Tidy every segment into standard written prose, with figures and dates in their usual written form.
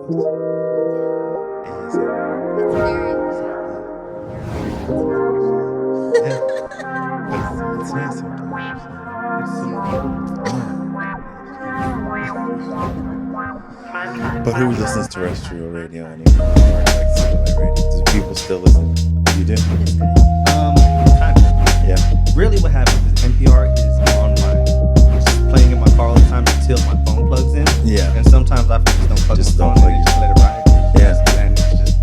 It's nice sometimes. But who listens to terrestrial radio anymore? Or like satellite radio? Do people still listen? You do? Kind of. Yeah. Really, what happens is NPR is on it's playing in my car all the time until my phone plugs in. Yeah. And sometimes I just don't plug Just my don't phone plug in, it. just let it ride. Yeah. And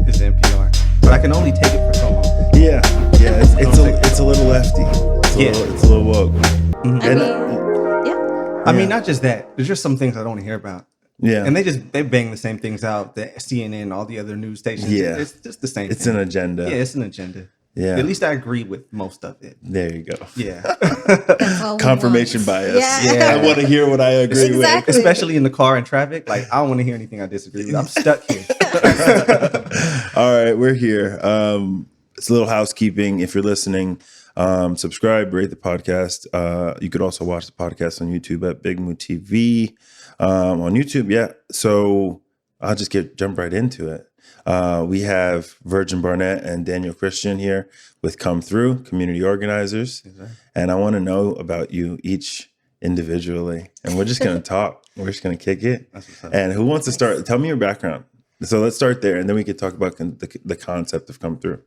it's NPR. But I can only take it for so long. Yeah. It's a little lefty. It's a little woke. I mean, not just that. There's just some things I don't want to hear about. Yeah. And they bang the same things out. The CNN, all the other news stations. Yeah. It's just the same It's thing. an agenda. Yeah, it's an agenda. Yeah. At least I agree with most of it. There you go. Yeah. Confirmation bias. Yeah. I want to hear what I agree Exactly. Especially in the car and traffic. Like, I don't want to hear anything I disagree with. I'm stuck here. with. All right, we're here. It's a little housekeeping. If you're listening, subscribe, rate the podcast. You could also watch the podcast on YouTube at Big Moo TV. On YouTube, yeah. So I'll just jump right into it. We have Virgen Barnett and Daniel Christian here with Come Through, community organizers. Exactly. And I want to know about you each individually. And we're just going to talk. We're just going to kick it. And who wants to start? Tell me your background. So let's start there, and then we can talk about the concept of Come Through.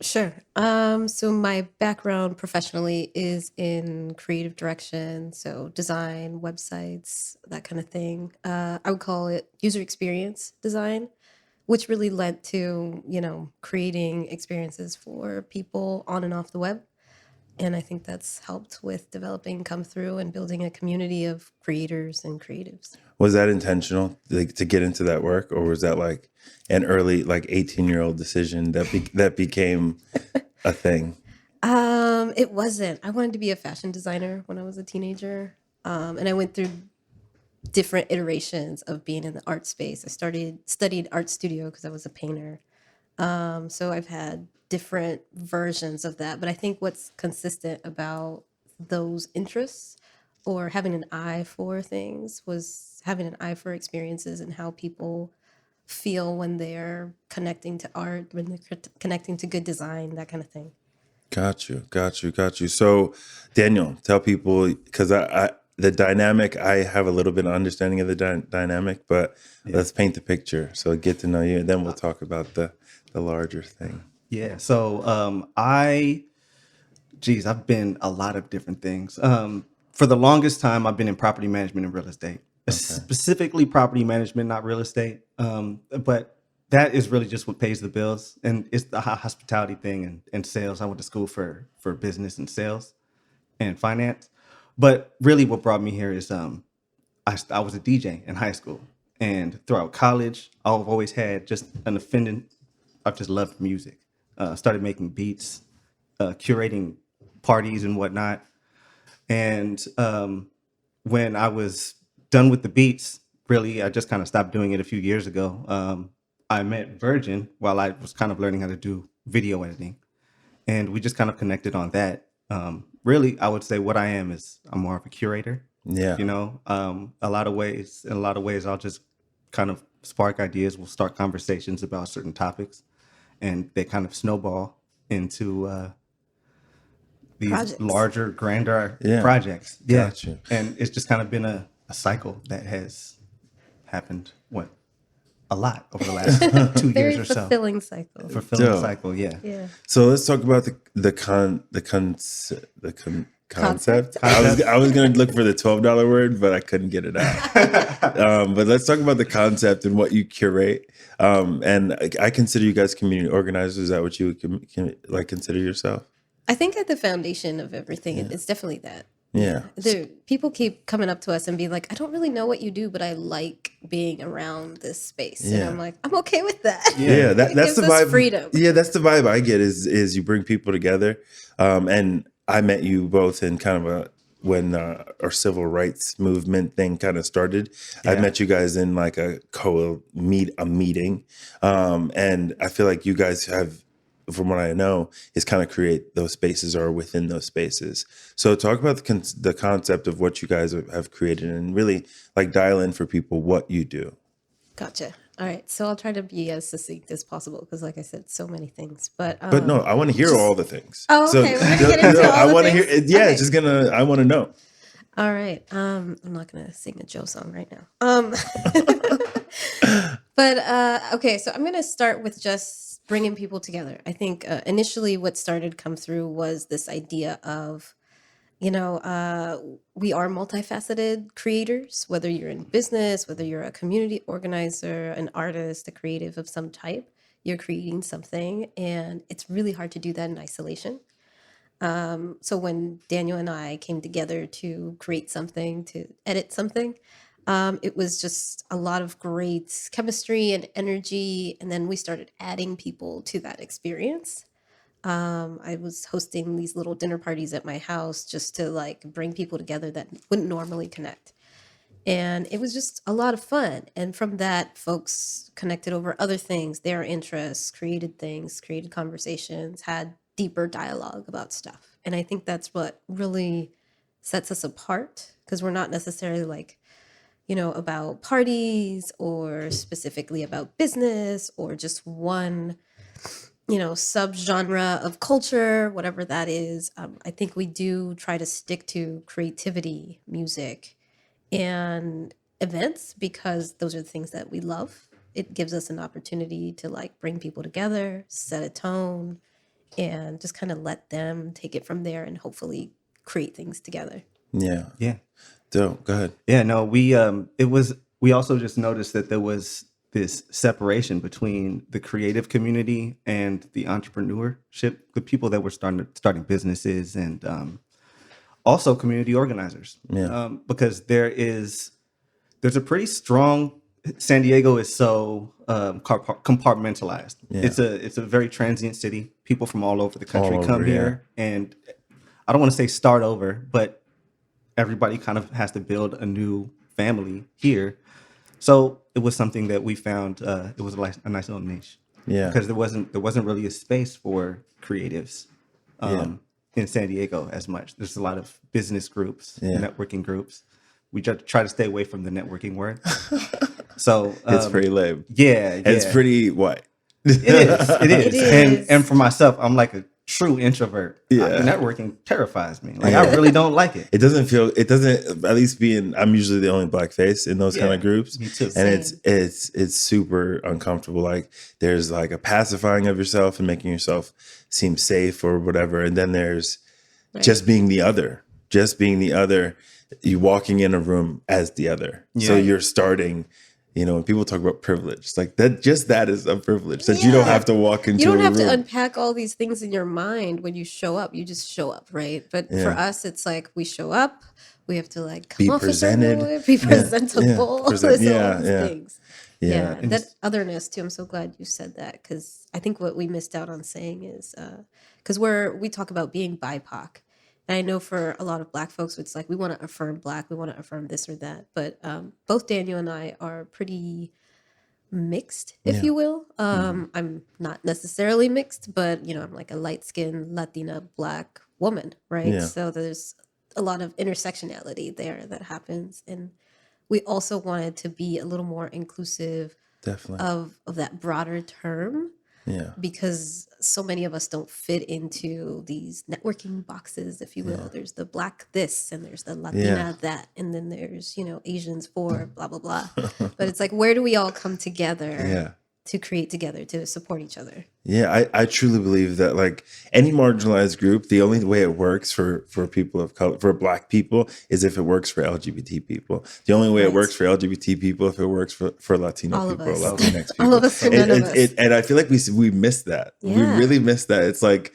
Sure. So my background professionally is in creative direction, so design, websites, that kind of thing. I would call it user experience design, which really led to, creating experiences for people on and off the web. And I think that's helped with developing Come Through and building a community of creators and creatives. Was that intentional, like, to get into that work, or was that like an early, like 18-year-old decision that became a thing? It wasn't. I wanted to be a fashion designer when I was a teenager, and I went through different iterations of being in the art space. I studied art studio because I was a painter. So I've had different versions of that, but I think what's consistent about those interests or having an eye for things was having an eye for experiences and how people feel when they're connecting to art, when they're connecting to good design, that kind of thing. Got you. So Daniel, tell people, because the dynamic, I have a little bit of understanding of the dynamic, but let's paint the picture. So get to know you, and then we'll talk about the larger thing. Yeah. So I've been a lot of different things. For the longest time, I've been in property management and real estate, specifically property management, not real estate. But that is really just what pays the bills. And it's the hospitality thing and sales. I went to school for business and sales and finance. But really what brought me here is I was a DJ in high school. And throughout college, I've always had just an I've just loved music. Started making beats, curating parties and whatnot. And when I was done with the beats, really, I just kind of stopped doing it a few years ago. I met Virgen while I was kind of learning how to do video editing. And we just kind of connected on that. Really, I would say what I am is I'm more of a curator. Yeah. In a lot of ways, I'll just kind of spark ideas. We'll start conversations about certain topics. And they kind of snowball into these projects. Larger, grander projects. Yeah. Gotcha. And it's just kind of been a cycle that has happened, a lot over the last 2 years or so. Fulfilling cycle. Cycle, yeah. So let's talk about the concept. I was going to look for the $12 word, but I couldn't get it out. But let's talk about the concept and what you curate. And I consider you guys community organizers. Is that what you would consider yourself? I think at the foundation of everything, it's definitely that. Yeah. People keep coming up to us and being like, I don't really know what you do, but I like being around this space. Yeah. And I'm like, I'm okay with that. Yeah, that's the vibe. Freedom. Yeah, that's the vibe I get is you bring people together. And I met you both in kind of when our civil rights movement thing kind of started. Yeah. I met you guys in like a meeting. And I feel like you guys have, from what I know, is kind of create those spaces or within those spaces. So talk about the concept of what you guys have created and really like dial in for people what you do. Gotcha. All right, so I'll try to be as succinct as possible because, like I said, so many things. But no, I want to hear just all the things. oh, So okay, we're gonna get into no, all I the want to hear. things. Yeah, Okay. it's just gonna. I want to know. All right. I'm not gonna sing a Joe song right now. But okay, so I'm gonna start with just bringing people together. I think initially what started come through was this idea of, we are multifaceted creators, whether you're in business, whether you're a community organizer, an artist, a creative of some type, you're creating something, and it's really hard to do that in isolation. So when Daniel and I came together to create something, to edit something, it was just a lot of great chemistry and energy. And then we started adding people to that experience. I was hosting these little dinner parties at my house just to like bring people together that wouldn't normally connect. And it was just a lot of fun. And from that, folks connected over other things, their interests, created things, created conversations, had deeper dialogue about stuff. And I think that's what really sets us apart because we're not necessarily like, about parties or specifically about business or just one, subgenre of culture, whatever that is. I think we do try to stick to creativity, music, and events because those are the things that we love. It gives us an opportunity to like bring people together, set a tone, and just kind of let them take it from there and hopefully create things together. Yeah. Yeah. So go ahead. Yeah, no, we also just noticed that there was this separation between the creative community and the entrepreneurship, the people that were starting businesses and also community organizers. Yeah. Because there's a pretty strong San Diego is so compartmentalized. Yeah. It's a very transient city. People from all over the country All come over, here, and I don't want to say start over, but everybody kind of has to build a new family here. So it was something that we found. It was a nice little niche. Yeah. Because there wasn't really a space for creatives in San Diego as much. There's a lot of business groups, networking groups. We just try to stay away from the networking word. So It's pretty lame. Yeah. It's pretty white. It is. It is. And for myself, I'm like a true introvert. Yeah. Networking terrifies me. Like I really don't like it. It doesn't, at least I'm usually the only black face in those kind of groups. Me too. And it's super uncomfortable. Like there's like a pacifying of yourself and making yourself seem safe or whatever. And then there's just being the other, you walking in a room as the other. So you're starting, when people talk about privilege, it's like that is a privilege that you don't have to walk into. You don't have room. to unpack all these things in your mind when you show up. You just show up, right? But for us, it's like we show up, we have to like come Be off presented. a certain way, be presentable. There's all these things. Yeah. And that otherness too. I'm so glad you said that because I think what we missed out on saying is because we talk about being BIPOC. And I know for a lot of Black folks, it's like we want to affirm Black, we want to affirm this or that. But both Daniel and I are pretty mixed, if you will. I'm not necessarily mixed, but I'm like a light-skinned Latina Black woman, right? Yeah. So there's a lot of intersectionality there that happens, and we also wanted to be a little more inclusive, Definitely, of that broader term. Yeah. Because so many of us don't fit into these networking boxes, if you will. Yeah. There's the Black this, and there's the Latina that, and then there's, Asians for, blah, blah, blah. But it's like, where do we all come together to create together, to support each other? Yeah, I truly believe that like any marginalized group, the only way it works for people of color, for Black people, is if it works for LGBT people. The only way it works for LGBT people if it works for Latino All of people or us. Latinx people. All of us and none of us. And I feel like we missed that. We Yeah. really missed that. It's like,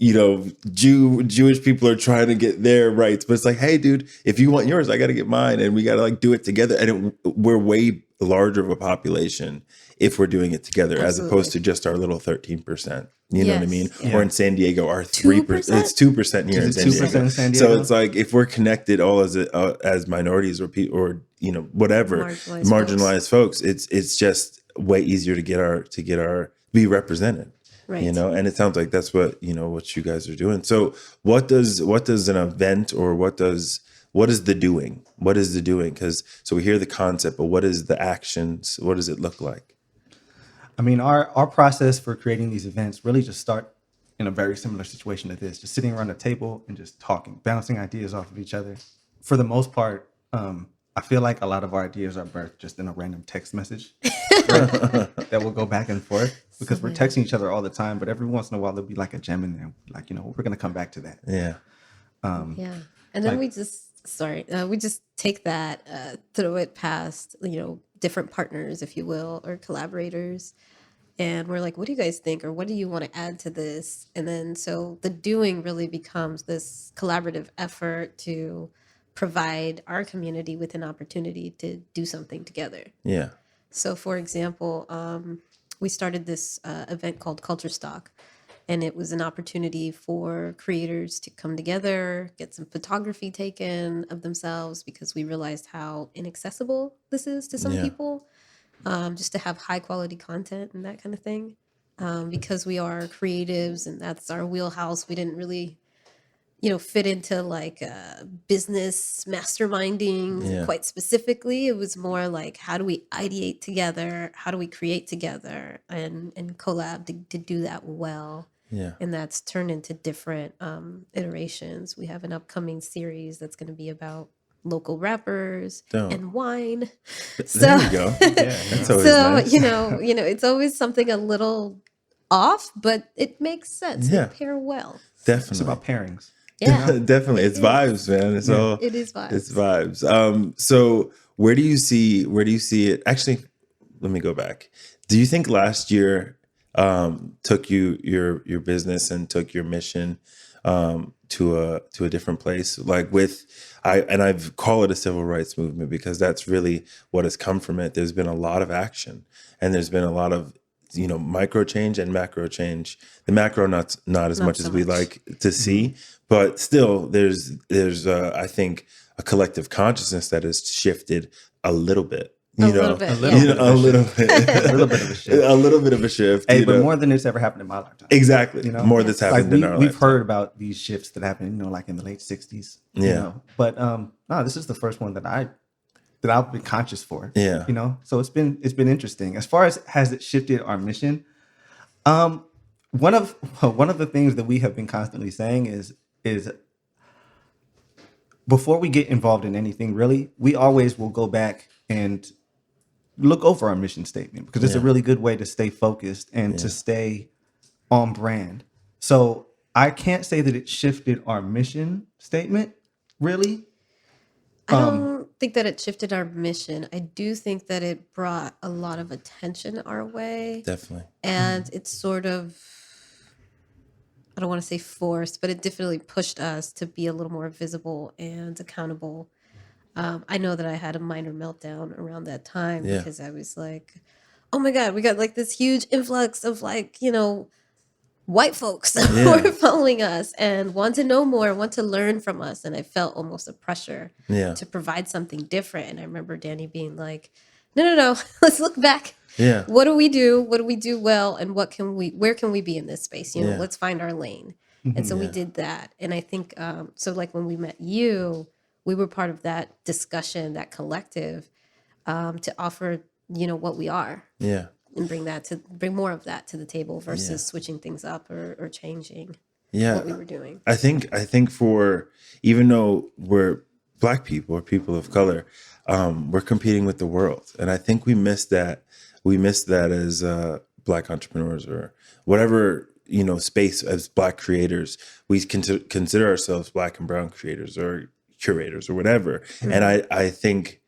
Jewish people are trying to get their rights, but it's like, hey, dude, if you want yours, I got to get mine, and we got to like do it together. And we're way larger of a population if we're doing it together, as opposed to just our little 13%. You know what I mean? Yeah. Or in San Diego, our 3%. It's 2% here in San 2% Diego. in San Diego? So it's like if we're connected all as minorities or whatever marginalized folks, it's just way easier to get our be represented. Right. And it sounds like that's what what you guys are doing. So what does an event or what does what is the doing? What is the doing? Because so we hear the concept, but what is the actions? What does it look like? I mean, our process for creating these events really just start in a very similar situation to this, just sitting around a table and just talking, bouncing ideas off of each other. For the most part, I feel like a lot of our ideas are birthed just in a random text message that will go back and forth because we're texting each other all the time. But every once in a while, there'll be like a gem in there. Like, we're going to come back to that. Yeah. Yeah. And then we just take that, throw it past, different partners, if you will, or collaborators. And we're like, what do you guys think? Or what do you want to add to this? And then so the doing really becomes this collaborative effort to provide our community with an opportunity to do something together. Yeah. So, for example, we started this event called Culture Stock, and it was an opportunity for creators to come together, get some photography taken of themselves because we realized how inaccessible this is to some people, just to have high quality content and that kind of thing. Because we are creatives and that's our wheelhouse, we didn't really fit into like business masterminding quite specifically. It was more like, how do we ideate together? How do we create together and collab to do that well? Yeah. And that's turned into different iterations. We have an upcoming series that's going to be about local rappers and wine. There you go. That's always nice. It's always something a little off, but it makes sense. Yeah. They pair well. Definitely. It's about pairings. Yeah. Definitely. It's vibes, man. It's all it is vibes. It's vibes. So where do you see it? Actually, let me go back. Do you think last year took your business and took your mission to a different place? Like I've called it a civil rights movement because that's really what has come from it. There's been a lot of action and there's been a lot of micro change and macro change. The macro not as much as we like to see, but still there's I think a collective consciousness that has shifted a little bit. A little bit of a shift. Hey, but more than it's ever happened in my lifetime. Exactly. More that's happened in our we've lifetime. heard about these shifts that happened, like in the late 60s. But no, this is the first one that I've been conscious for. Yeah. So it's been interesting. As far as has it shifted our mission, one of the things that we have been constantly saying is before we get involved in anything, really, we always will go back and look over our mission statement because it's a really good way to stay focused and to stay on brand. So I can't say that it shifted our mission statement, really. I don't think that it shifted our mission. I do think that it brought a lot of attention our way. Definitely. And it's sort of, I don't want to say forced, but it definitely pushed us to be a little more visible and accountable. I know that I had a minor meltdown around that time because I was like, oh my God, we got like this huge influx of like, white folks who are following us and want to know more, want to learn from us. And I felt almost a pressure to provide something different. And I remember Danny being like, no, let's look back. Yeah. What do we do? What do we do well? And where can we be in this space? Let's find our lane. And so we did that. And I think, so like when we met you, we were part of that discussion, that collective, to offer, what we are. Yeah. And bring more of that to the table versus switching things up or changing what we were doing. I think for, even though we're Black people or people of color, we're competing with the world. And I think we miss that. We miss that as Black entrepreneurs or whatever, space as Black creators. We consider ourselves Black and brown creators or curators or whatever. Mm-hmm. And I think,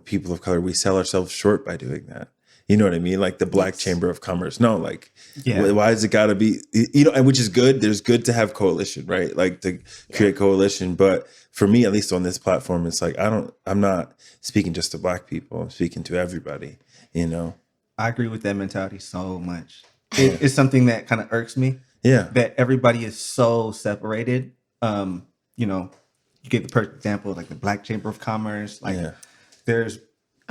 people of color, we sell ourselves short by doing that. You know what I mean? Like the Black Chamber of Commerce. No, like, why is it got to be, and which is good. There's good to have coalition, right? Like to create coalition. But for me, at least on this platform, it's like, I'm not speaking just to Black people. I'm speaking to everybody, I agree with that mentality so much. It's something that kind of irks me. Yeah. That everybody is so separated. You gave the perfect example, like the Black Chamber of Commerce. Like there's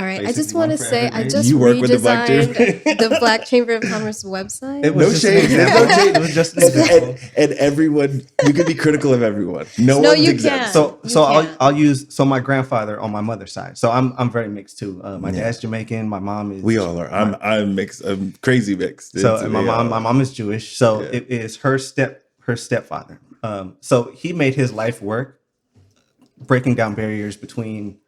All right, I Basically, just want one to for say every I race. just You work with the Black redesigned Chamber? the Black Chamber of Commerce website. It was No just an shade. example. No shade. It was just an example. And everyone, you can be critical of everyone. No No, one's you exempt. can't. So You so can't. I'll use my grandfather on my mother's side. So I'm very mixed too. My Yeah. dad's Jamaican. My mom is. We all are. I'm mixed. I'm crazy mixed. So It's- and we all my are. mom is Jewish. So Yeah. it is her stepfather. So he made his life work breaking down barriers between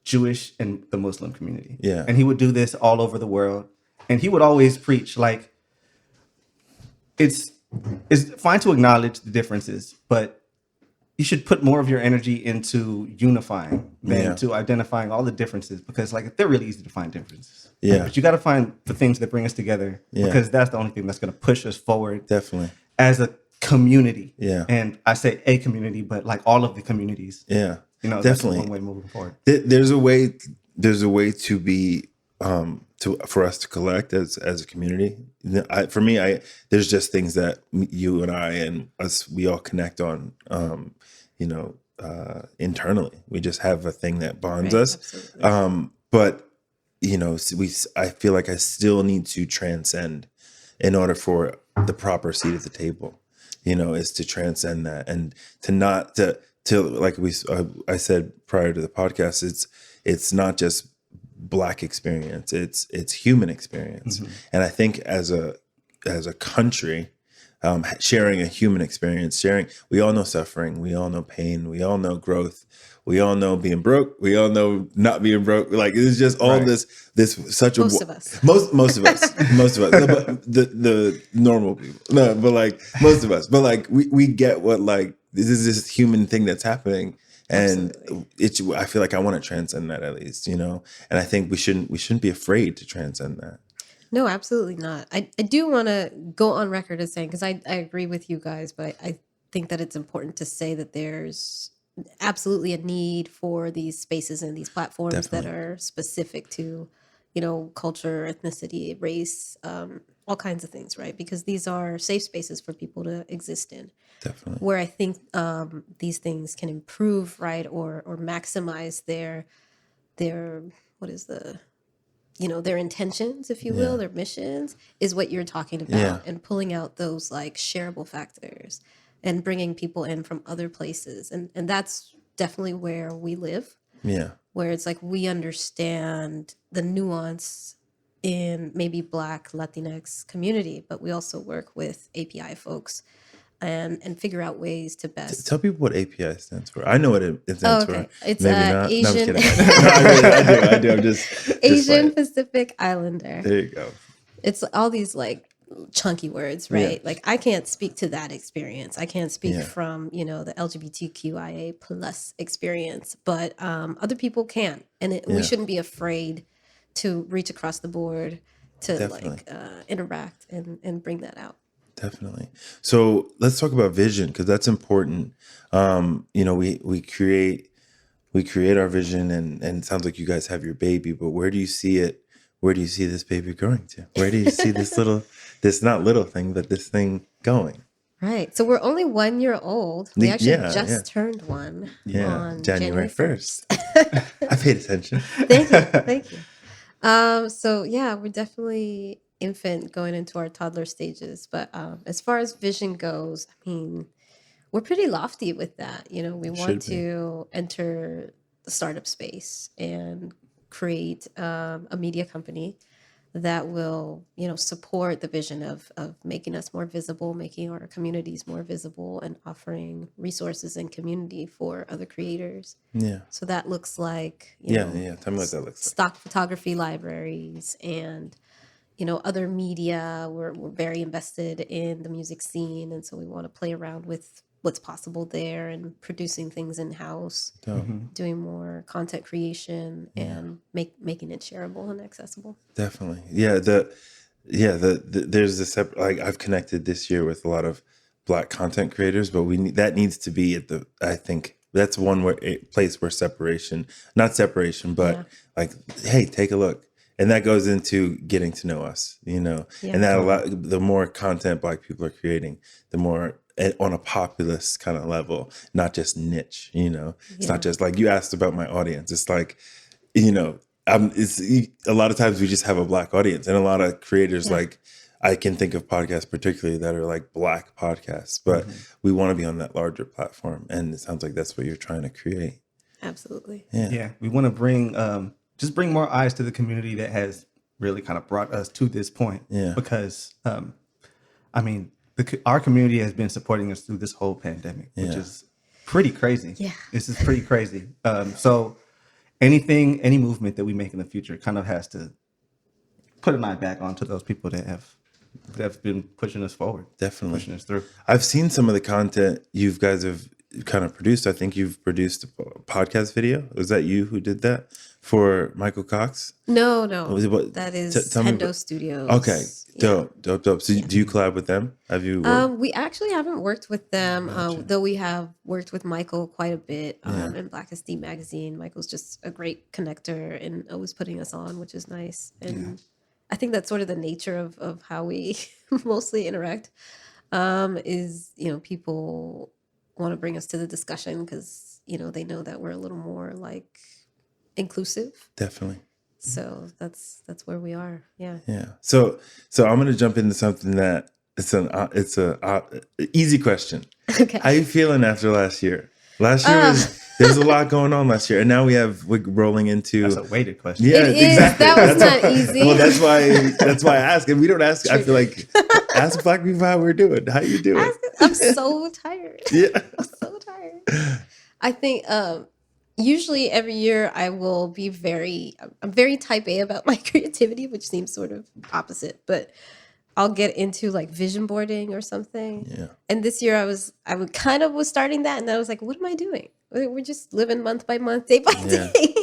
Jewish and the Muslim community. Yeah. And he would do this all over the world. And he would always preach like it's fine to acknowledge the differences, but you should put more of your energy into unifying than Yeah. to identifying all the differences, because like they're really easy to find differences. Yeah. But you got to find the things that bring us together, Yeah. because that's the only thing that's going to push us forward Definitely. as a community. Yeah. And I say a community, but like all of the communities. Yeah. You know, Definitely. that's one way moving forward. There's a way. There's a way to be for us to collect as a community. For me, there's just things that you and I and us, we all connect on. Internally, we just have a thing that bonds Right, us. absolutely. But I feel like I still need to transcend in order for the proper seat at the table. Is to transcend that and to not to like I said prior to the podcast. It's not just Black experience. It's human experience, and I think as a country, sharing a human experience, we all know suffering, we all know pain, we all know growth, we all know being broke, we all know not being broke. Like it's just all Right. this such Most a of us. most of us most of us. No, but the normal people, no, but like most of us, but like we get what, like this is this human thing that's happening. And Absolutely. I feel like I want to transcend that at least, and I think we shouldn't be afraid to transcend that. No, absolutely not. I do want to go on record as saying, because I agree with you guys, but I think that it's important to say that there's absolutely a need for these spaces and these platforms that Definitely. are specific to, culture, ethnicity, race, all kinds of things, right? Because these are safe spaces for people to exist in. Definitely. Where I think these things can improve, right, or maximize their what is their intentions, if you will, Yeah. their missions, is what you're talking about, Yeah. and pulling out those like shareable factors and bringing people in from other places, and that's definitely where we live, Yeah. where it's like we understand the nuance in maybe Black Latinx community, but we also work with API folks and figure out ways to best. Tell people what API stands for. I know what it Oh, stands okay. for. It's Maybe not. No, I'm Asian kidding. No, I do. I'm just Asian like, Pacific Islander. there you go. It's all these like chunky words, right? Like I can't speak to that experience. I can't speak Yeah. from, the LGBTQIA plus experience, but other people can. And Yeah. we shouldn't be afraid to reach across the board to Definitely. interact and bring that out. Definitely. So let's talk about vision, because that's important. We create our vision, and it sounds like you guys have your baby, but where do you see it? Where do you see this baby growing to? Where do you see this not little thing, but this thing going? Right. So we're only 1 year old. We Yeah, actually yeah. just turned one on January 1st. 1st. I paid attention. Thank you. Thank you. So yeah, we're definitely infant going into our toddler stages. But as far as vision goes, I mean, we're pretty lofty with that. We want Should be. to enter the startup space and create a media company that will, support the vision of making us more visible, making our communities more visible, and offering resources and community for other creators. Yeah. So that looks like, Yeah. Tell me what that looks like. stock photography libraries and, other media. We're very invested in the music scene. And so we want to play around with what's possible there and producing things in-house, Dope. doing more content creation and making it shareable and accessible. Definitely. Yeah. There's this like I've connected this year with a lot of Black content creators, but that needs to be I think that's place where not separation, but Yeah. like, hey, take a look. And that goes into getting to know us, Yeah. and the more content Black people are creating, the more on a populist kind of level, not just niche, It's Yeah. not just like you asked about my audience. It's like, it's a lot of times we just have a Black audience, and a lot of creators like I can think of podcasts particularly that are like Black podcasts, but we want to be on that larger platform, and it sounds like that's what you're trying to create. Absolutely. Yeah, we want to bring just bring more eyes to the community that has really kind of brought us to this point. Yeah. Because I mean, our community has been supporting us through this whole pandemic, which is pretty crazy. Yeah. This is pretty crazy. So any movement that we make in the future kind of has to put an eye back onto those people that have been pushing us forward. Definitely. Pushing us through. I've seen some of the content you guys have kind of produced. I think you've produced a podcast video. Was that you who did that for Michael Cox? No, Was it what? that is Tell me Hendo Studios. Okay, Yeah. dope. So do you collab with them? Have you? We actually haven't worked with them, though we have worked with Michael quite a bit in Black Esteem magazine. Michael's just a great connector and always putting us on, which is nice. And I think that's sort of the nature of how we mostly interact. Is people want to bring us to the discussion because they know that we're a little more like inclusive. Definitely. So that's where we are. Yeah. Yeah. So I'm going to jump into something that it's a easy question. Okay. How you feeling after last year? Last year there was a lot going on last year, and now we're rolling into. That's a weighted question. Yeah, It is. exactly. That was not easy. Well, that's why I ask, and we don't ask. I feel like ask Black people how we're doing. How you doing? I'm so tired. Yeah. I'm so tired. I think usually every year I will be I'm very type A about my creativity, which seems sort of opposite, but I'll get into like vision boarding or something. Yeah. And this year I kind of was starting that, and then I was like, what am I doing? We're just living month by month, day by day.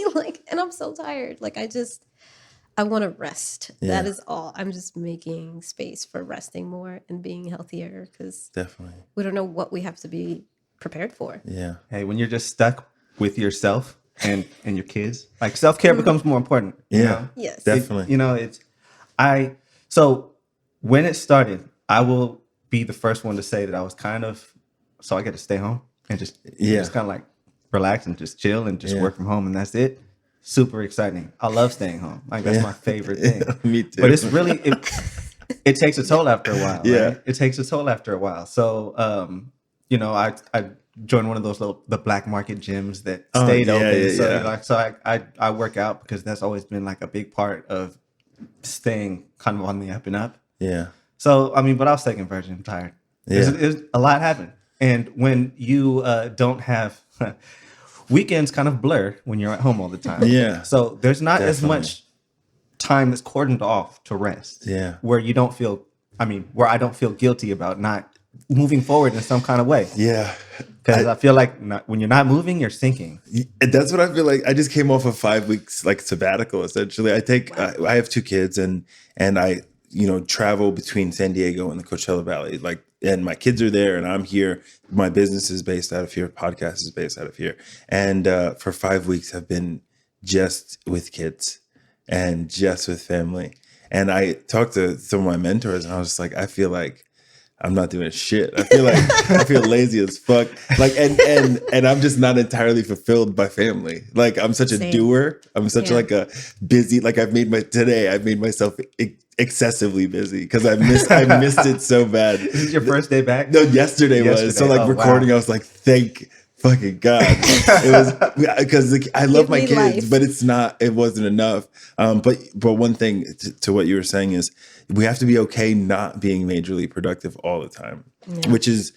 And I'm so tired. Like I want to rest. Yeah. That is all. I'm just making space for resting more and being healthier because Definitely. we don't know what we have to be prepared for. Yeah. Hey, when you're just stuck with yourself and your kids, like self-care becomes more important. You know? Yes. Definitely. So when it started, I will be the first one to say that I was so I get to stay home and just kind of like relax and just chill and just work from home, and that's it. Super exciting. I love staying home. Like that's my favorite thing. Me too. But it's really it takes a toll after a while. Yeah. Right? It takes a toll after a while. So I joined one of those the black market gyms that stayed open. So I work out because that's always been like a big part of staying kind of on the up and up. Yeah. So but I was taking Virgin. I'm tired. Yeah. There's a lot happened, and when you don't have weekends, kind of blur when you're at home all the time. Yeah. So there's not as Definitely. much time that's cordoned off to rest. Yeah. Where I don't feel guilty about not moving forward in some kind of way. Yeah. Because I feel like when you're not moving, you're sinking. That's what I feel like. I just came off of 5 weeks like sabbatical. Essentially, I have 2 kids, and I travel between San Diego and the Coachella Valley. Like, and my kids are there, and I'm here. My business is based out of here. Podcast is based out of here. And for 5 weeks, I've been just with kids and just with family. And I talked to some of my mentors, and I was just like, I feel like I'm not doing shit. I feel lazy as fuck. Like, and I'm just not entirely fulfilled by family. Like, I'm such a doer. I'm such like a busy, like I've made myself excessively busy because I missed it so bad. This is your first day back? No, yesterday was. So like recording, wow. I was like, thank fucking God. It was because I love my kids, but it wasn't enough. But one thing to what you were saying is we have to be okay not being majorly productive all the time, which is,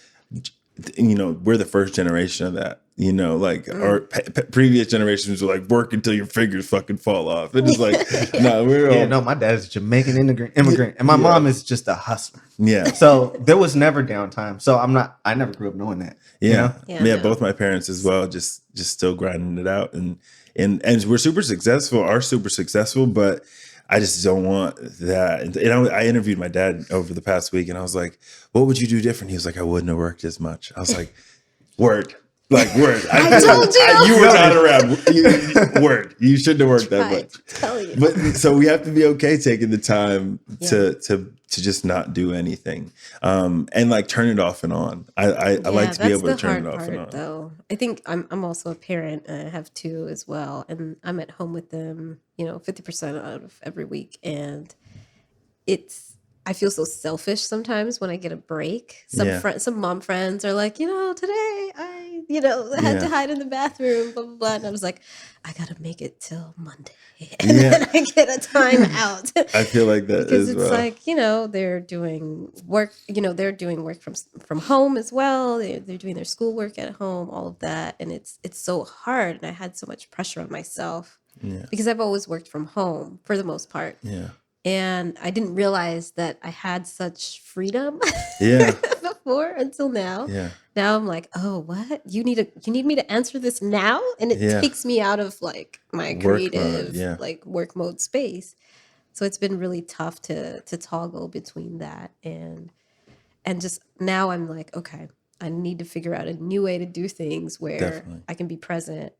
we're the first generation of that. Our previous generations were like, work until your fingers fucking fall off. And it's like, no, my dad is a Jamaican immigrant, and my mom is just a hustler. Yeah. So there was never downtime. So I never grew up knowing that. Yeah. Both my parents as well, just still grinding it out. And we're super successful, but I just don't want that. And I interviewed my dad over the past week, and I was like, what would you do different? He was like, I wouldn't have worked as much. I was like, word. Like, word. I told you. You were not around. Word. You shouldn't have worked that Right, much. tell you. But so we have to be okay taking the time Yeah. to just not do anything, and like turn it off and on. I like to be able to turn it off and on. Though. I think I'm also a parent. And I have two as well, and I'm at home with them, 50% out of every week, and I feel so selfish sometimes when I get a break. Some mom friends are like, today I had to hide in the bathroom, blah blah blah, and I was like, I gotta make it till Monday, and then I get a time out. I feel like that because as it's well. like they're doing work. They're doing work from home as well. They're doing their schoolwork at home, all of that, and it's so hard. And I had so much pressure on myself because I've always worked from home for the most part. Yeah. And I didn't realize that I had such freedom before until now. Yeah. Now I'm like, oh, what? You need me to answer this now? And it takes me out of like my creative like work mode space. So it's been really tough to toggle between that and just now I'm like, okay, I need to figure out a new way to do things where I can be present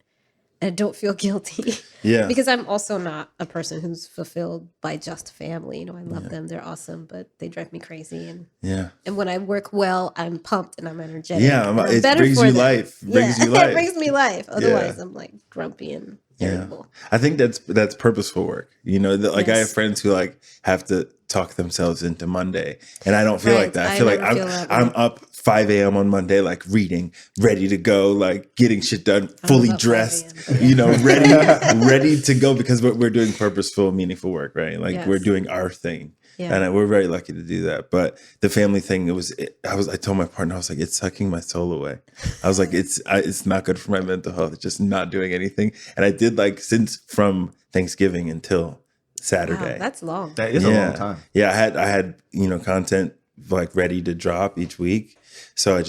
and don't feel guilty. Yeah. Because I'm also not a person who's fulfilled by just family. I love them. They're awesome, but they drive me crazy. And when I work well, I'm pumped and I'm energetic. Yeah. It brings you life. It brings me life. Otherwise, I'm like grumpy and irritable. I think that's purposeful work. I have friends who like have to talk themselves into Monday, and I don't feel like that. I feel like I'm up 5 a.m. on Monday, like reading, ready to go, like getting shit done, fully dressed, ready to go because we're doing purposeful, meaningful work, right? Like we're doing our thing. Yeah. And we're very lucky to do that. But the family thing, I told my partner, I was like, it's sucking my soul away. I was like, it's not good for my mental health. It's just not doing anything. And I did since from Thanksgiving until Saturday. Wow, that's long. That is a long time. Yeah. I had content like ready to drop each week. So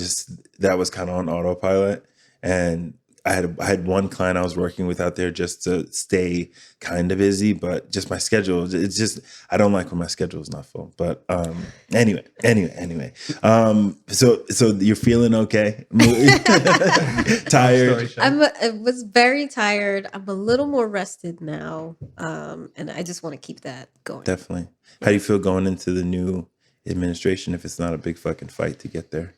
that was kind of on autopilot. And I had one client I was working with out there just to stay kind of busy, but just my schedule, it's just, I don't like when my schedule is not full. But anyway. So you're feeling okay? Tired? I was very tired. I'm a little more rested now. And I just want to keep that going. Definitely. How do you feel going into the new administration if it's not a big fucking fight to get there?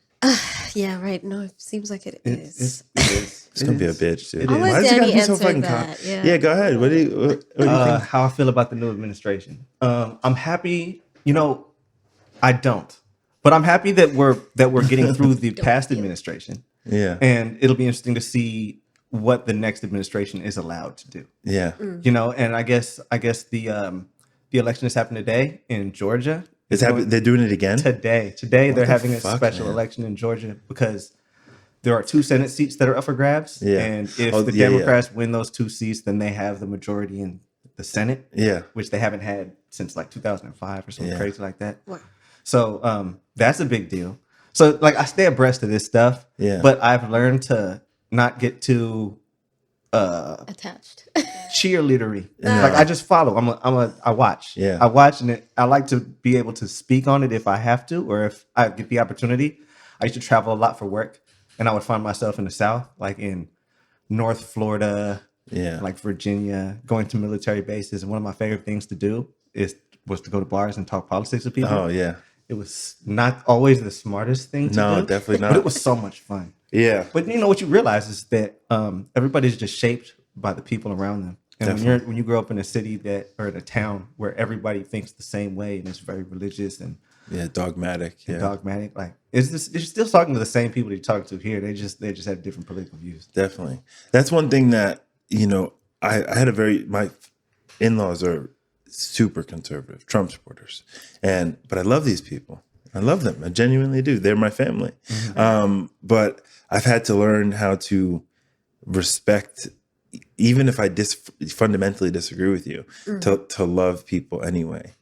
Yeah, right. No, it seems like it is. It's going to be a bitch, dude. I'll let Danny answer that. Yeah, go ahead. What do you think? How I feel about the new administration. I'm happy. I don't. But I'm happy that we're getting through the past administration. Yeah. And it'll be interesting to see what the next administration is allowed to do. Yeah. And I guess the election has happened today in Georgia. They're doing it again? Today they're having a special election in Georgia because there are 2 Senate seats that are up for grabs. Yeah. And if the Democrats win those 2 seats, then they have the majority in the Senate. Yeah. Which they haven't had since like 2005 or something crazy like that. Wow. So that's a big deal. So like I stay abreast of this stuff. Yeah. But I've learned to not get too attached. cheerleadery. Like I just follow. I watch. Yeah. I watch, and I like to be able to speak on it if I have to, or if I get the opportunity. I used to travel a lot for work, and I would find myself in the South, like in North Florida, like Virginia, going to military bases. And one of my favorite things to do was to go to bars and talk politics with people. Oh yeah. It was not always the smartest thing to do. No, definitely not. But it was so much fun. Yeah. But what you realize is that everybody's just shaped by the people around them. And when you grow up in a city or in a town where everybody thinks the same way and it's very religious and dogmatic, like you're still talking to the same people that you're talking to here. They just have different political views. Definitely. That's one thing that I had my in-laws are super conservative Trump supporters, but I love these people. I love them. I genuinely do. They're my family. Mm-hmm. But I've had to learn how to respect, even if I fundamentally disagree with you, to love people anyway.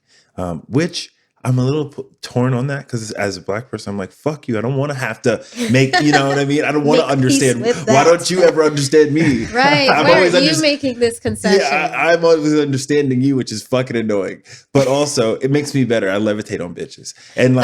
Which I'm a little torn on that because as a Black person, I'm like, fuck you. I don't want to have to make, you know what I mean? I don't want to understand. Why don't you ever understand me? Right. Why are you making this concession? Yeah, I'm always understanding you, which is fucking annoying. But also, it makes me better. I levitate on bitches. And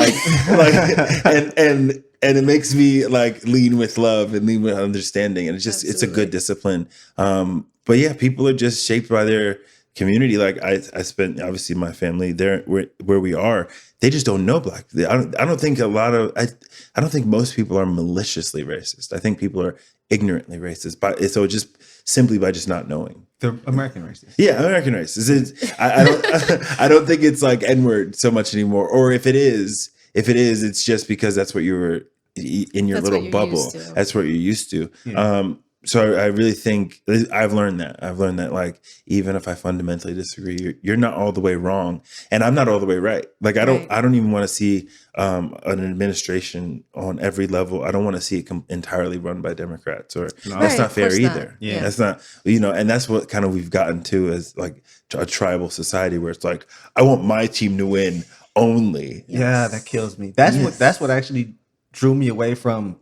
and it makes me like lean with love and lean with understanding, and it's a good Absolutely. discipline. But yeah, people are just shaped by their community. Like I spent obviously my family there where we are. They just don't know black. I don't think I don't think most people are maliciously racist. I think people are ignorantly racist. So just simply by just not knowing. The American racists. Yeah, American racist. I don't I don't think it's like N-word so much anymore. Or if it is, it's just because that's what you were in your That's what little you're bubble. used to. That's what you're used to. Yeah. So I really think I've learned that like, even if I fundamentally disagree, you're not all the way wrong, and I'm not all the way right. Like I don't even want to see an administration on every level. I don't want to see it entirely run by Democrats, or that's Right, not of fair course not. either. Yeah. That's not, and that's what kind of we've gotten to as like a tribal society where it's like, I want my team to win only. Yeah, that kills me. That's what actually drew me away from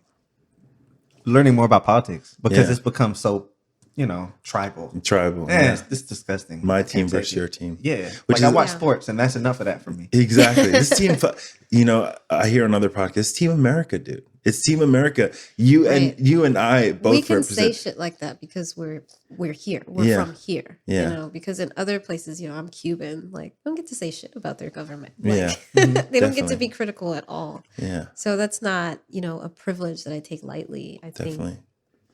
learning more about politics, because Yeah. it's become so, tribal. Tribal. Yeah, Yeah. it's disgusting. My I team can't take versus it. your team. Yeah, Which I is- watch Yeah. sports, and that's enough of that for me. Exactly. This team, I hear on other podcasts, Team America, dude. It's Team America. You Right. and I both We can say represent. shit like that because we're here. We're Yeah. from here. Yeah. Because in other places, I'm Cuban. Like, I don't get to say shit about their government. Yeah. Like, they don't get Definitely. to be critical at all. Yeah, So that's not, a privilege that I take lightly. I think definitely.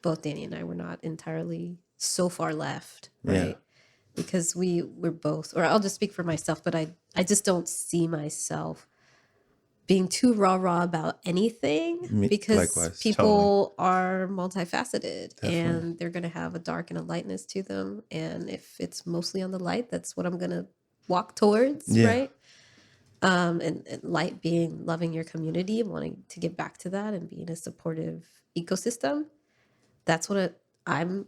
both Danny and I were not entirely so far left, Yeah. right? Because we're both, or I'll just speak for myself, but I just don't see myself being too rah-rah about anything, because likewise, people are multifaceted, Definitely. and they're going to have a dark and a lightness to them. And if it's mostly on the light, that's what I'm going to walk towards, Yeah. right? And light being loving your community and wanting to get back to that and being a supportive ecosystem. That's what I'm,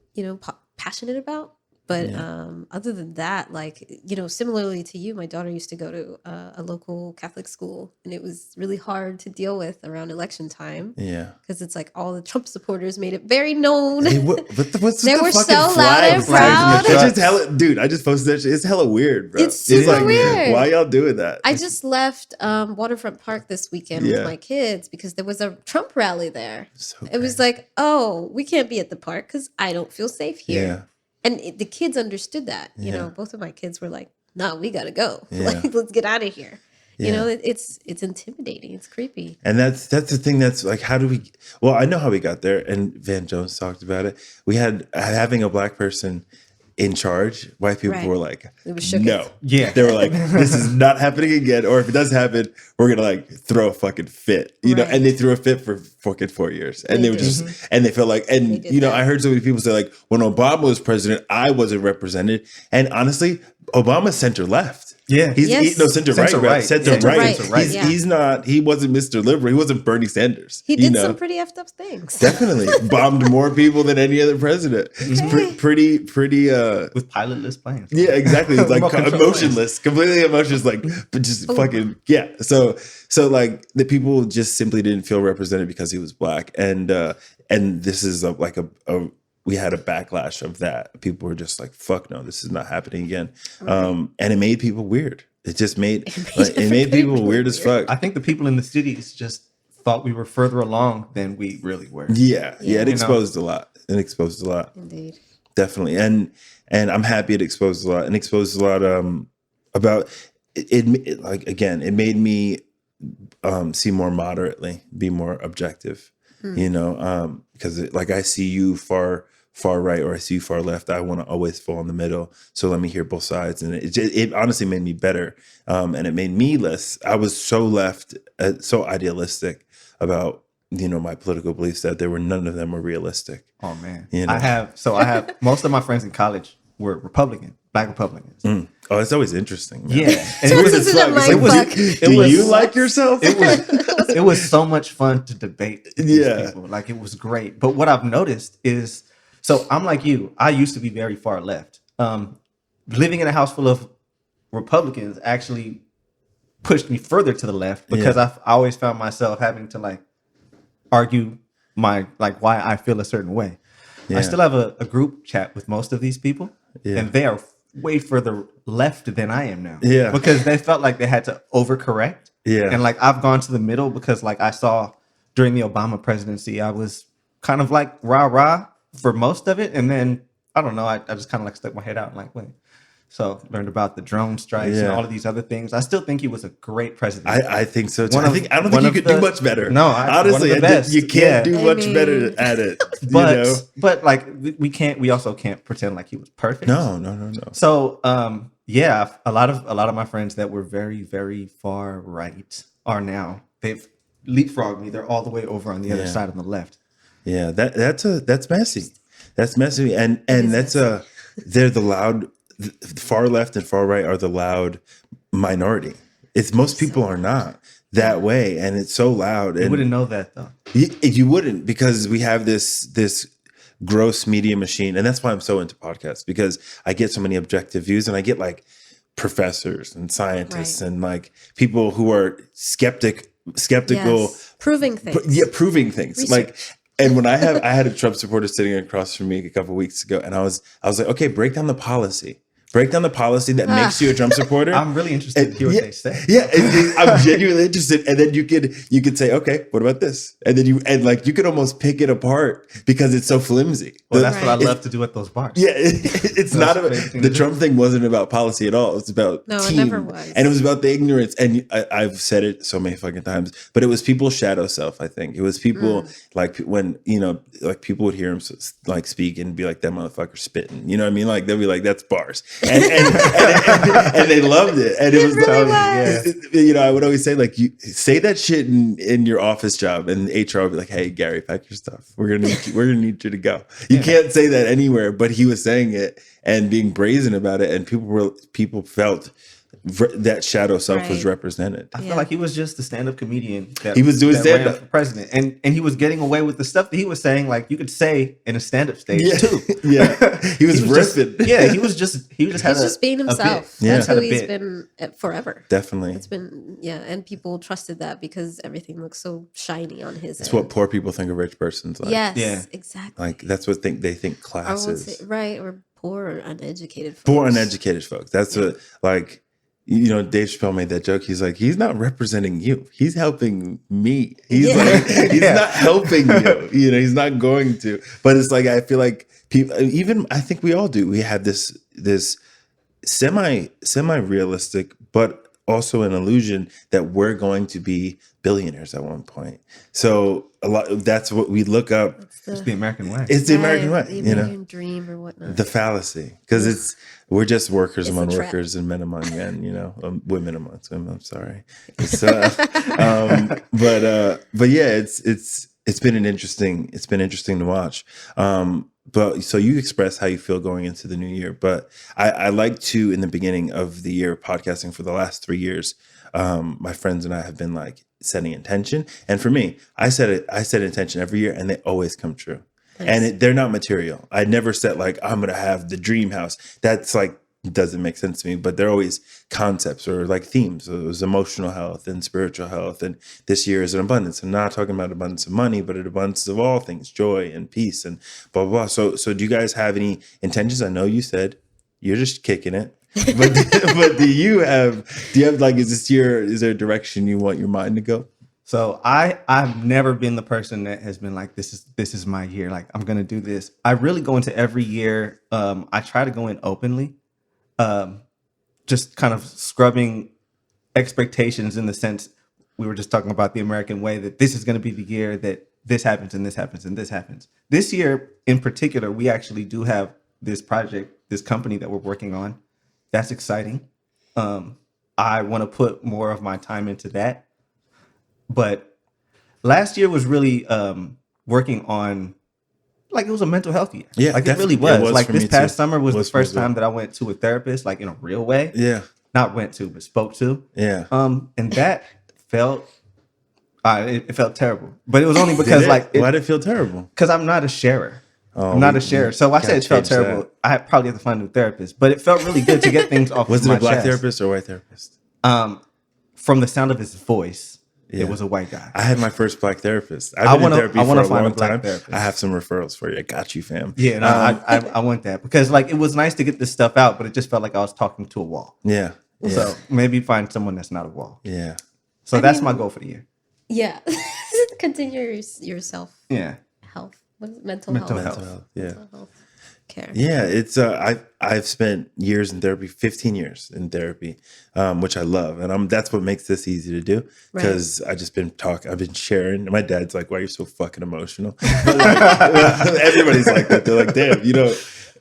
passionate about. But other than that, like, similarly to you, my daughter used to go to a local Catholic school, and it was really hard to deal with around election time, Yeah. because it's like all the Trump supporters made it very known. Hey, what's They the were fucking so loud flag? and Flags in the proud. truck. It's just hella, dude. I just posted that shit. It's hella weird, bro. It's super weird. Why y'all doing that? I just left Waterfront Park this weekend Yeah. with my kids because there was a Trump rally there. So It was like, oh, we can't be at the park because I don't feel safe here. Yeah. And the kids understood that. Yeah. Both of my kids were like, no, we got to go. Yeah. Like, let's get out of here. Yeah. It's intimidating. It's creepy. And that's the thing. That's like, how do we? Well, I know how we got there, and Van Jones talked about it. We had having a black person in charge. White people Right. were like, They were shook. no. Yeah. They were like, this is not happening again. Or if it does happen, we're gonna like throw a fucking fit. Right. And they threw a fit for fucking 4 years. And They they were did. just, and they felt like, They and did that. I heard so many people say like, when Obama was president, I wasn't represented. And honestly, Obama's center left. Yeah. He's Yes. no center right, Center bro. right. Center Center right. right. Center right. Yeah. He's not. He wasn't Mr. Liberal. He wasn't Bernie Sanders. He did you know? some pretty effed up things. Definitely bombed more people than any other president. He's pretty. With pilotless planes. Yeah, exactly. It's like Remote control emotionless, completely emotionless. Like, but just fucking yeah. So like the people just simply didn't feel represented because he was black, and this is like a we had a backlash of that. People were just like, "Fuck no, this is not happening again," and it made people weird. It just made it made people weird as fuck. I think the people in the cities just thought we were further along than we really were. Yeah, it You know? exposed a lot. It exposed a lot. Indeed. Definitely, and I'm happy it exposed a lot, and exposed a lot about it. Like again, it made me see more moderately, be more objective. Because like I see you far right, or I see you far left. I want to always fall in the middle. So let me hear both sides, and it honestly made me better, and it made me less. I was so left, so idealistic about my political beliefs that none of them were realistic. Oh man. You know? I have most of my friends in college were Republican, black Republicans. Oh, it's always interesting. Man. Yeah. And Turns it was, into the It's mind like, fuck. do was- you like yourself? it was so much fun to debate with these Yeah. people. Like, it was great. But what I've noticed is, so I'm like you. I used to be very far left. Living in a house full of Republicans actually pushed me further to the left, because Yeah. I always found myself having to like argue why I feel a certain way. Yeah. I still have a group chat with most of these people, Yeah. and they are way further left than I am now. Yeah. Because they felt like they had to overcorrect. Yeah. And like I've gone to the middle because like I saw during the Obama presidency, I was kind of like rah-rah for most of it. And then, I don't know, I just kind of like stuck my head out and like, wait. So learned about the drone strikes and all of these other things. I still think he was a great president. I think so too. I don't think you could do much better. No, honestly, you can't do much better at it. But like we also can't pretend like he was perfect. No. So yeah, a lot of my friends that were very, very far right are now, they've leapfrogged me. They're all the way over on the other side on the left. Yeah, that's messy. That's messy, and they're the loud. The far left and far right are the loud minority. It's most people are not that way, and it's so loud. And you wouldn't know that though. You wouldn't, because we have this gross media machine, and that's why I'm so into podcasts, because I get so many objective views, and I get like professors and scientists and like people who are skeptical, proving things. Proving things. Research. Like. And when I had a Trump supporter sitting across from me a couple of weeks ago, and I was like, okay, break down the policy. Break down the policy that makes you a Trump supporter. I'm really interested to hear what they say. Yeah, I'm genuinely interested. And then you could say, okay, what about this? And then you could almost pick it apart because it's so flimsy. Well, that's what I love to do at those bars. Yeah, it's not about the Trump thing. Wasn't about policy at all. It's about team. It never was. And it was about the ignorance. And I've said it so many fucking times, but it was people's shadow self. I think it was people like when like people would hear him like speak and be like, that motherfucker spitting. You know what I mean? Like they'll be like, that's bars. And they loved it, and it was like, I would always say, like, you say that shit in your office job, and HR would be like, "Hey, Gary, pack your stuff. We're gonna need you to go." You can't say that anywhere, but he was saying it and being brazen about it, and people felt that shadow self was represented. I feel like he was just a stand-up comedian. He was doing stand-up for president, and he was getting away with the stuff that he was saying. Like you could say in a stand-up stage too. He was riffing. He was just being himself. That's who he's been forever. Definitely, it's been and people trusted that because everything looks so shiny on his. It's what poor people think a rich person's like. Yes, exactly. Like that's what they think class is. Right, or poor or uneducated folks. Poor uneducated folks. That's what like. Dave Chappelle made that joke. He's like, he's not representing you. He's helping me. He's like, he's not helping you. He's not going to. But it's like, I feel like people, even I think we all do. We have this semi realistic, but also an illusion that we're going to be billionaires at one point. So that's what we look up. It's the American way. It's the American way. The American dream or whatnot. The fallacy, because we're just workers among workers and men among men. Women amongst women. I'm sorry. But yeah, it's been interesting to watch. But so you express how you feel going into the new year. But I like to, in the beginning of the year, podcasting for the last 3 years, my friends and I have been like setting intention. And for me, I set intention every year, and they always come true. Nice. And they're not material. I never set like, I'm going to have the dream house. That's like, doesn't make sense to me, but they're always concepts or like themes. So it was emotional health and spiritual health. And this year is an abundance. I'm not talking about abundance of money, but an abundance of all things, joy and peace and blah, blah, blah. So do you guys have any intentions? I know you said you're just kicking it, but do you have like, is there a direction you want your mind to go? So I've never been the person that has been like, this is my year. Like I'm going to do this. I really go into every year. I try to go in openly. Just kind of scrubbing expectations in the sense we were just talking about the American way, that this is going to be the year that this happens and this happens and this happens. This year in particular, we actually do have this project, this company that we're working on. That's exciting. I want to put more of my time into that. But last year was really working on, like, it was a mental health year. Yeah, like it really was. It was like this past too. summer was the first time that I went to a therapist, like in a real way. Yeah. Not went to, but spoke to. Yeah. And that felt, it felt terrible. But it was only because why did it feel terrible? Because I'm not a sharer. Oh, I'm not a sharer. So I said it felt terrible. I probably have to find a new therapist. But it felt really good to get things off Was of my it a black chest. therapist or a white therapist? From the sound of his voice, Yeah. it was a white guy. I had my first black therapist. I've been in therapy for a long time. Therapist. I have some referrals for you. I got you, fam. Yeah, no, I want that because like it was nice to get this stuff out, but it just felt like I was talking to a wall. Yeah. So maybe find someone that's not a wall. Yeah. So that's my goal for the year. Yeah. Continue your self Yeah. health. What is it? Mental Mental health. health. Mental health, yeah. Mental health care. Yeah, it's I've spent years in therapy, 15 years in therapy, which I love, and that's what makes this easy to do because I just been talking, I've been sharing. My dad's like, "Why are you so fucking emotional?" But like, everybody's like that. They're like, "Damn,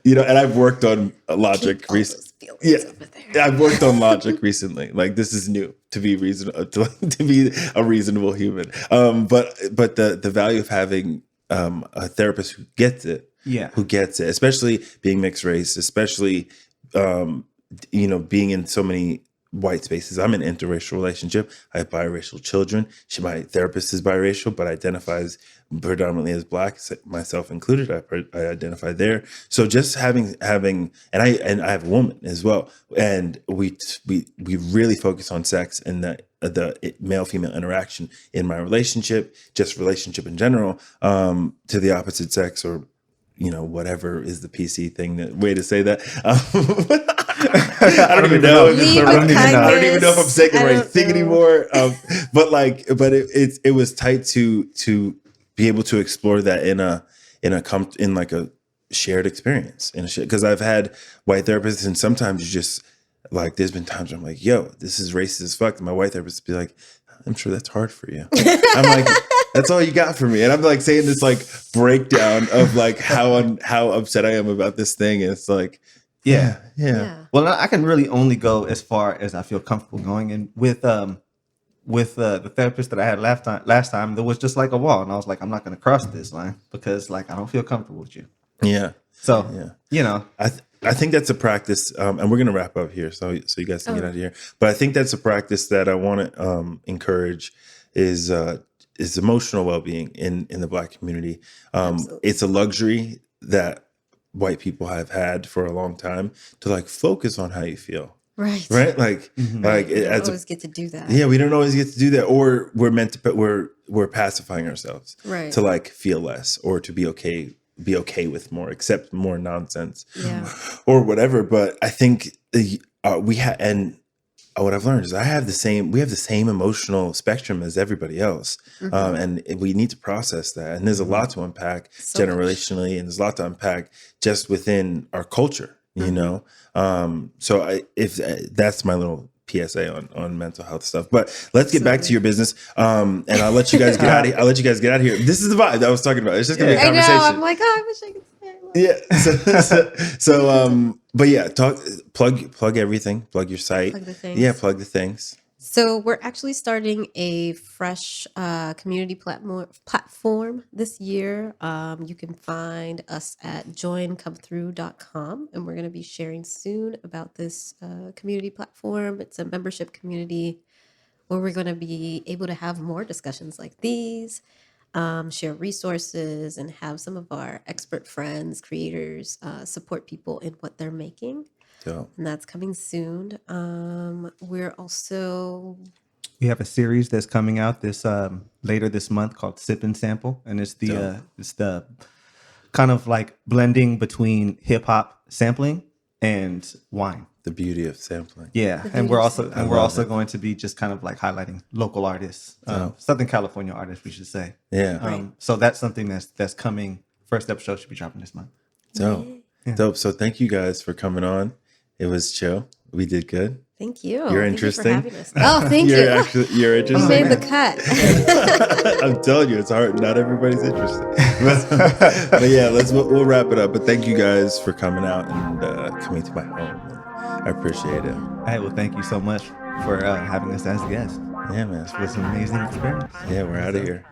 And I've worked on logic Keep all recently. those feelings Yeah, over there. I've worked on logic recently. Like this is new to be reasonable to be a reasonable human. But the value of having a therapist who gets it. Yeah. Who gets it, especially being mixed race, especially being in so many white spaces. I'm in an interracial relationship. I have biracial children. My therapist is biracial, but identifies predominantly as Black, myself included. I identify there. So just having, and I have a woman as well, and we really focus on sex and the male female interaction in my relationship, just relationship in general, to the opposite sex or whatever is the PC thing, way to say that. I don't even know. I don't even know if I'm saying the right thing anymore. But it was tight to be able to explore that in like a shared experience because I've had white therapists and sometimes you just like there's been times where I'm like, yo, this is racist as fuck. And my white therapist be like, I'm sure that's hard for you. I'm like, that's all you got for me. And I'm like saying this like breakdown of like how upset I am about this thing. And it's like, yeah. Well, I can really only go as far as I feel comfortable going. And with the therapist that I had last time, there was just like a wall. And I was like, I'm not going to cross this line because like, I don't feel comfortable with you. Yeah. So, I think that's a practice, and we're going to wrap up here, so you guys can get out of here. But I think that's a practice that I want to encourage is emotional well-being in the Black community. It's a luxury that white people have had for a long time to like focus on how you feel. Right. Like, like we don't always get to do that. Yeah, we don't always get to do that, or we're pacifying ourselves, right, to like feel less or to be okay with more, accept more nonsense, or whatever. But I think we have, and what I've learned is we have the same emotional spectrum as everybody else, and we need to process that. And there's a lot to unpack generationally, and there's a lot to unpack just within our culture. So if that's my little PSA on mental health stuff. But let's get back to your business. And I'll let you guys get out of here. This is the vibe that I was talking about. It's just gonna be a conversation. I know. I'm like, I wish I could say it. But yeah, plug everything. Plug your site. Plug the things. Yeah, plug the things. So we're actually starting a fresh community platform this year. You can find us at joinconethrough.com, and we're going to be sharing soon about this community platform. It's a membership community where we're going to be able to have more discussions like these, share resources, and have some of our expert friends, creators, support people in what they're making. And that's coming soon. We have a series that's coming out this later this month called Sip and Sample, and it's the kind of like blending between hip hop sampling and wine. The beauty of sampling. Yeah, and we're also going to be just kind of like highlighting local artists, Southern California artists, we should say. Yeah. So that's something that's coming. First episode should be dropping this month. Dope. So thank you guys for coming on. It was chill. We did good. Thank you. You're interesting. Thank you for having us. Oh, thank you. You're interesting. You made the cut. I'm telling you, it's hard. Not everybody's interested. But yeah, we'll wrap it up. But thank you guys for coming out and coming to my home. I appreciate it. Hey, well, thank you so much for having us as a guest. Yeah, man. It was an amazing experience. Yeah, we're out of here.